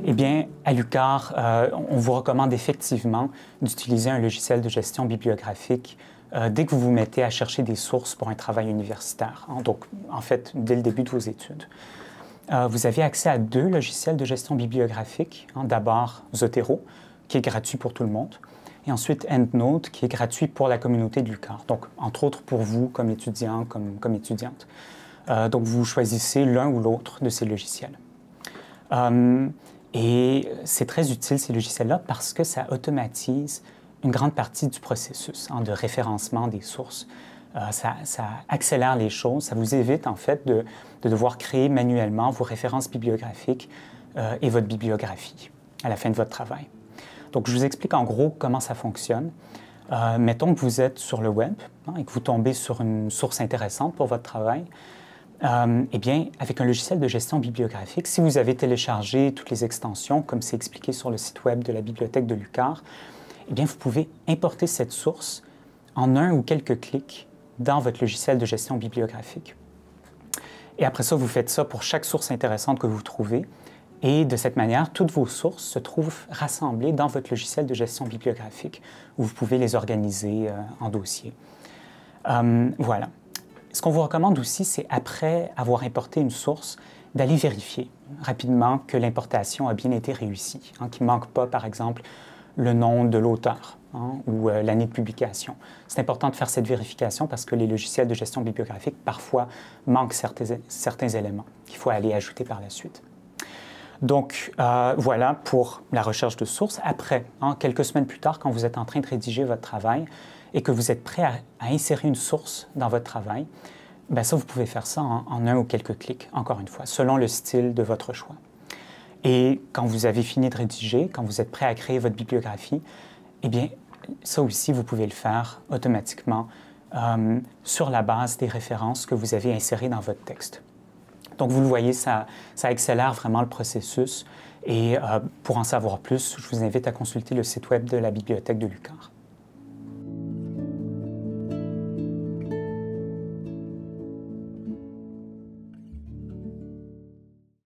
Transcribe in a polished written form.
Eh bien, à l'UQAR, on vous recommande effectivement d'utiliser un logiciel de gestion bibliographique dès que vous vous mettez à chercher des sources pour un travail universitaire, hein, donc en fait, dès le début de vos études. Vous avez accès à deux logiciels de gestion bibliographique. Hein, d'abord, Zotero, qui est gratuit pour tout le monde, et ensuite EndNote, qui est gratuit pour la communauté de l'UQAR, donc entre autres pour vous comme étudiant, comme étudiante. Donc vous choisissez l'un ou l'autre de ces logiciels. Et c'est très utile, ces logiciels-là, parce que ça automatise une grande partie du processus hein, de référencement des sources. Ça accélère les choses, ça vous évite en fait de devoir créer manuellement vos références bibliographiques et votre bibliographie à la fin de votre travail. Donc, je vous explique en gros comment ça fonctionne. Mettons que vous êtes sur le web hein, et que vous tombez sur une source intéressante pour votre travail. Eh bien, avec un logiciel de gestion bibliographique, si vous avez téléchargé toutes les extensions, comme c'est expliqué sur le site web de la bibliothèque de l'UQAR, eh bien, vous pouvez importer cette source en un ou quelques clics dans votre logiciel de gestion bibliographique. Et après ça, vous faites ça pour chaque source intéressante que vous trouvez. Et de cette manière, toutes vos sources se trouvent rassemblées dans votre logiciel de gestion bibliographique où vous pouvez les organiser en dossiers. Voilà. Ce qu'on vous recommande aussi, c'est après avoir importé une source, d'aller vérifier rapidement que l'importation a bien été réussie, hein, qu'il ne manque pas, par exemple, le nom de l'auteur hein, ou l'année de publication. C'est important de faire cette vérification parce que les logiciels de gestion bibliographique, parfois, manquent certains éléments qu'il faut aller ajouter par la suite. Donc, voilà pour la recherche de sources. Après, hein, quelques semaines plus tard, quand vous êtes en train de rédiger votre travail et que vous êtes prêt à insérer une source dans votre travail, bien ça, vous pouvez faire ça en un ou quelques clics, encore une fois, selon le style de votre choix. Et quand vous avez fini de rédiger, quand vous êtes prêt à créer votre bibliographie, eh bien, ça aussi, vous pouvez le faire automatiquement sur la base des références que vous avez insérées dans votre texte. Donc, vous le voyez, ça accélère vraiment le processus. Et pour en savoir plus, je vous invite à consulter le site web de la bibliothèque de l'UQAR.